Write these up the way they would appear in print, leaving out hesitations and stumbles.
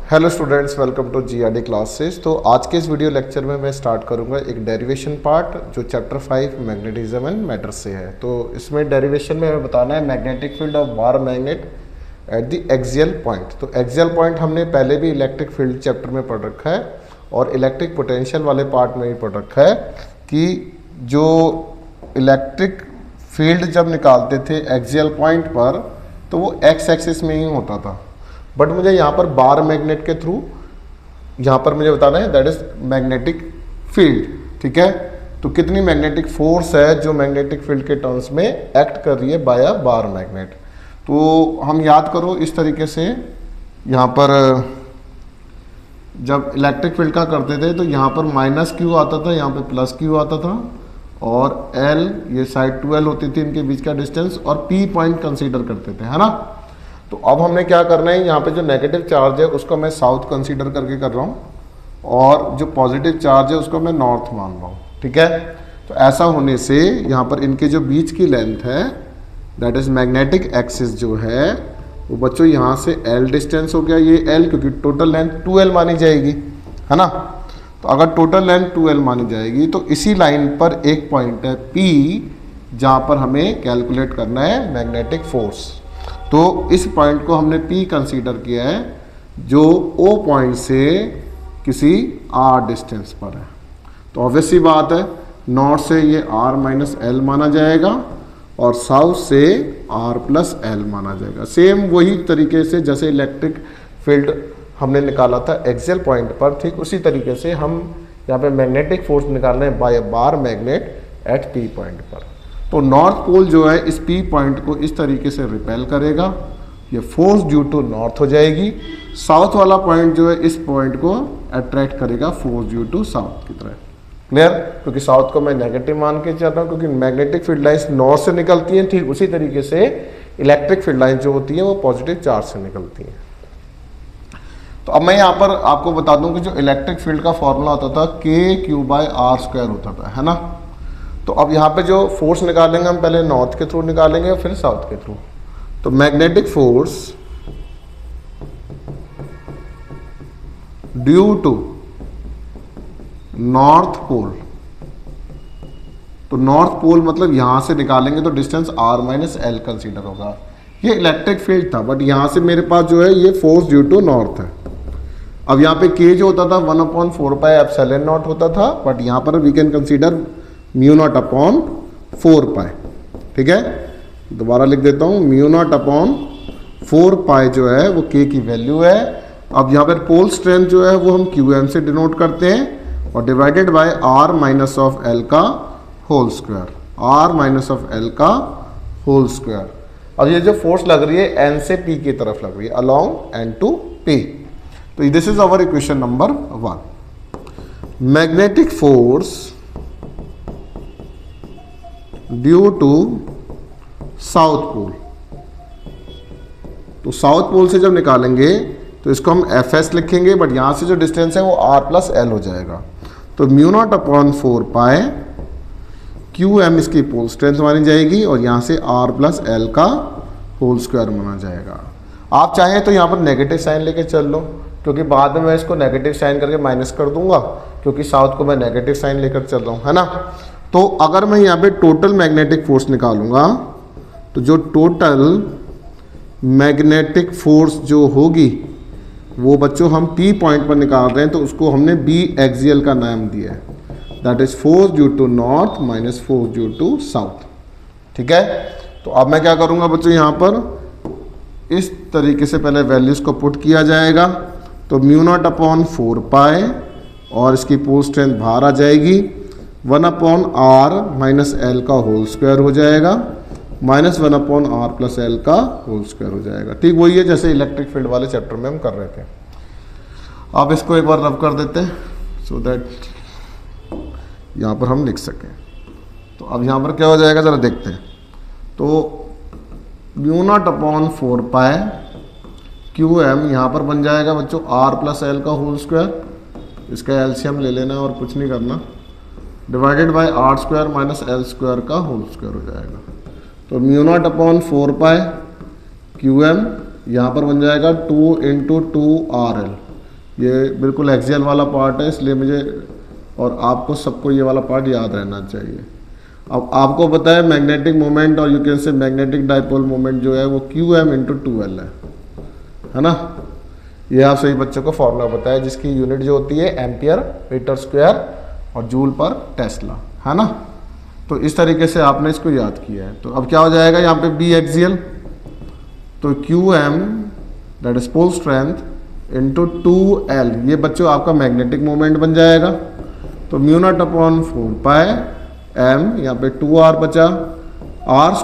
Hello students, welcome to GRD classes. तो आज के इस वीडियो लेक्चर में मैं स्टार्ट करूंगा एक डेरिवेशन पार्ट जो चैप्टर 5 मैग्नेटिज्म एंड मैटर से है। तो इसमें डेरिवेशन में हमें बताना है magnetic field of bar magnet at the axial point. तो एक्सियल पॉइंट हमने पहले भी इलेक्ट्रिक फील्ड चैप्टर में पढ़ रखा है और इलेक्ट्रिक पोटेंशियल वाले पार्ट में भी पढ़ रखा है कि जो इलेक्ट्रिक फील्ड जब निकालते थे एक्सियल पॉइंट पर तो वो एक्स एक्सिस में ही होता था, बट मुझे यहाँ पर बार मैग्नेट के थ्रू यहाँ पर मुझे बताना है दैट इज मैग्नेटिक फील्ड। ठीक है, तो कितनी मैग्नेटिक फोर्स है जो मैग्नेटिक फील्ड के टर्म्स में एक्ट कर रही है बाय अ बार मैग्नेट। तो हम याद करो इस तरीके से, यहाँ पर जब इलेक्ट्रिक फील्ड का करते थे तो यहाँ पर माइनस क्यू आता था, यहाँ पे प्लस क्यू आता था और एल ये साइड 2L होती थी इनके बीच का डिस्टेंस और पी पॉइंट कंसीडर करते थे, है ना। तो अब हमने क्या करना है, यहाँ पे जो नेगेटिव चार्ज है उसको मैं साउथ कंसीडर करके कर रहा हूँ और जो पॉजिटिव चार्ज है उसको मैं नॉर्थ मान रहा हूँ। ठीक है, तो ऐसा होने से यहाँ पर इनके जो बीच की लेंथ है दैट इज मैग्नेटिक एक्सिस जो है वो बच्चों यहाँ से L डिस्टेंस हो गया, ये L क्योंकि टोटल लेंथ 2L मानी जाएगी, है ना। तो अगर टोटल लेंथ 2L मानी जाएगी तो इसी लाइन पर एक पॉइंट है P जहाँ पर हमें कैलकुलेट करना है मैग्नेटिक फोर्स। तो इस पॉइंट को हमने P कंसीडर किया है जो O पॉइंट से किसी R डिस्टेंस पर है। तो ऑब्वियस सी बात है नॉर्थ से ये R माइनस L माना जाएगा और साउथ से R प्लस L माना जाएगा। सेम वही तरीके से जैसे इलेक्ट्रिक फील्ड हमने निकाला था एक्सियल पॉइंट पर, ठीक उसी तरीके से हम यहाँ पे मैग्नेटिक फोर्स निकालना है by bar magnet at P point पर। तो नॉर्थ पोल जो है इस P पॉइंट को इस तरीके से रिपेल करेगा, ये फोर्स ड्यू टू नॉर्थ हो जाएगी। साउथ वाला पॉइंट जो है इस पॉइंट को अट्रैक्ट करेगा फोर्स ड्यू टू साउथ की तरह। क्लियर, क्योंकि साउथ को मैं नेगेटिव मान के चल रहा हूँ क्योंकि मैग्नेटिक फील्ड लाइंस नॉर्थ से निकलती हैं, ठीक उसी तरीके से इलेक्ट्रिक फील्ड लाइंस जो होती हैं वो पॉजिटिव चार्ज से निकलती हैं। तो अब मैं यहाँ पर आपको बता दूं कि जो इलेक्ट्रिक फील्ड का फॉर्मूला होता था K/Q/R² होता था, है ना। तो अब यहाँ पे जो फोर्स निकालेंगे हम पहले नॉर्थ के थ्रू निकालेंगे और फिर साउथ के थ्रू। तो magnetic force due to north pole, तो नॉर्थ पोल मतलब यहां से निकालेंगे तो distance R minus L consider होगा। ये इलेक्ट्रिक फील्ड था बट यहां से मेरे पास जो है ये फोर्स ड्यू टू नॉर्थ है। अब यहाँ पे K जो होता था 1/4πε0 होता था, बट यहाँ पर वी कैन कंसीडर μ0/4π। ठीक है, दोबारा लिख देता हूँ μ0/4π जो है वो K की वैल्यू है। अब यहाँ पर पोल स्ट्रेंथ जो है वो हम QM से डिनोट करते हैं और divided by R minus of L का whole square, R minus of L का होल स्क्वायर। अब ये जो फोर्स लग रही है N से P की तरफ लग रही है अलोंग N टू P। तो this is our equation number 1। Magnetic force due to south pole, तो साउथ पोल से जब निकालेंगे तो इसको हम Fs लिखेंगे, बट यहां से जो डिस्टेंस है वो R प्लस L हो जाएगा। तो μ0/4π QM इसकी पोल स्ट्रेंथ मानी जाएगी और यहां से R प्लस L का होल स्क्वायर माना जाएगा। आप चाहें तो यहाँ पर नेगेटिव साइन लेके चल लो क्योंकि बाद में मैं इसको नेगेटिव साइन करके माइनस कर दूंगा क्योंकि साउथ को मैं नेगेटिव साइन लेकर चल रहा हूँ, है ना। तो अगर मैं यहाँ पे टोटल मैग्नेटिक फोर्स निकालूंगा तो जो टोटल मैग्नेटिक फोर्स जो होगी वो बच्चों हम P पॉइंट पर निकाल रहे हैं तो उसको हमने B एक्सियल का नाम दिया है, that is force due to north minus force due to south. ठीक है, तो अब मैं क्या करूंगा बच्चों, यहाँ पर इस तरीके से पहले वैल्यूज को पुट किया जाएगा। तो μ0/4π और इसकी पोल स्ट्रेंथ बाहर आ जाएगी 1/R माइनस L का होल स्क्वायर हो जाएगा माइनस 1/R प्लस L का होल स्क्वायर हो जाएगा। ठीक वही है जैसे इलेक्ट्रिक फील्ड वाले चैप्टर में हम कर रहे थे। अब इसको एक बार रब कर देते हैं सो दैट यहाँ पर हम लिख सकें। तो अब यहाँ पर क्या हो जाएगा जरा देखते हैं। तो μ0/4π QM यहाँ पर बन जाएगा बच्चों R प्लस L का होल स्क्वायर, इसका एलसीएम ले लेना और कुछ नहीं करना, divided by R² minus L² का होल स्क्वायर हो जाएगा। तो μ0/4π QM यहाँ पर बन जाएगा 2 × 2RL, ये बिल्कुल एक्सियल वाला पार्ट है, इसलिए मुझे और आपको सबको ये वाला पार्ट याद रहना चाहिए। अब आपको पता है मैग्नेटिक मोमेंट और you can say magnetic dipole moment जो है वो QM × 2L है ना। ये आप सभी बच्चों को फॉर्मूला पता है, जिसकी यूनिट जो होती है एम्पियर मीटर स्क्वायर और जूल पर टेस्ला, है ना। तो इस तरीके से आपने इसको याद किया है। तो अब क्या हो जाएगा यहाँ पे बी एक्सियल, तो QM that is pole strength into 2L, ये बच्चों आपका मैग्नेटिक मोमेंट बन जाएगा। तो μ0/4π m, यहाँ पे 2r बचा, r² -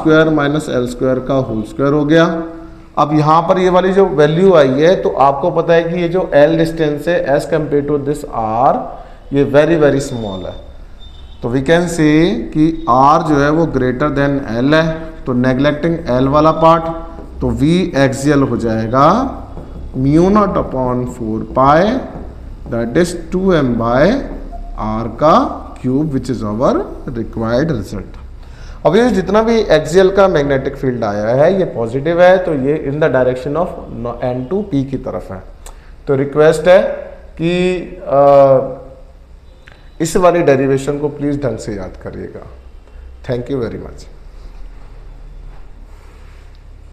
l² का होल स्क्वायर हो गया। अब यहाँ पर ये वाली जो वैल्यू आई है, तो आपको पता है कि ये जो L डिस्टेंस है as compare to this R, ये वेरी वेरी स्मॉल है। तो वी कैन से कि R जो है वो ग्रेटर देन L है, तो नेग्लेक्टिंग L वाला पार्ट, तो V एक्सियल हो जाएगा μ0/4π दैट इज 2m/r का cube, which is our required result. अब ये जितना भी एक्सियल का मैग्नेटिक फील्ड आया है ये पॉजिटिव है, तो ये in the direction of N to P की तरफ है। तो रिक्वेस्ट है कि इस वाली डेरिवेशन को प्लीज ढंग से याद करिएगा। Thank you very much.